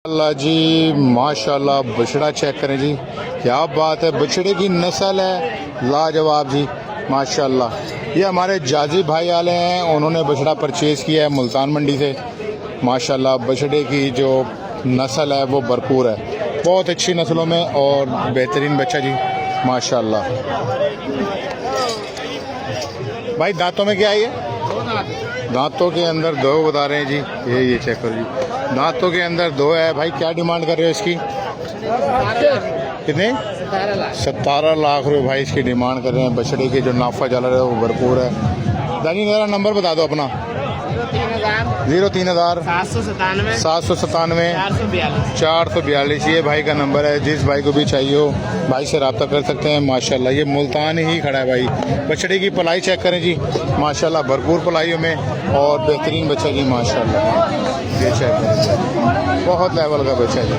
अल्लाह जी माशाल्लाह बछड़ा चेक करें जी, क्या बात है। बछड़े की नस्ल है लाजवाब जी माशाल्लाह। ये हमारे जाजी भाई आले हैं, उन्होंने बछड़ा परचेज़ किया है मुल्तान मंडी से। माशाल्लाह बछड़े की जो नस्ल है वो भरपूर है, बहुत अच्छी नस्लों में और बेहतरीन बच्चा जी माशाल्लाह। भाई दांतों में क्या है ये? दांतों के अंदर दो बता रहे हैं जी। ये चेक करो जी, दांतों के अंदर दो है। भाई क्या डिमांड कर रहे हो इसकी? कितने? 17 लाख रुपए भाई इसकी डिमांड कर रहे हैं। बछड़े की जो नाफा चल रहा है वो भरपूर है। दानी मेरा नंबर बता दो अपना। 03,000 797 442। ये भाई का नंबर है, जिस भाई को भी चाहिए हो भाई से रब्ता कर सकते हैं। माशाल्लाह ये मुल्तान ही खड़ा है भाई। बछड़े की पलाई चेक करें जी माशाल्लाह, भरपूर पलाइयों में और बेहतरीन बच्चा जी माशाल्लाह। ये चेक करें, बहुत लेवल का बच्चा जी।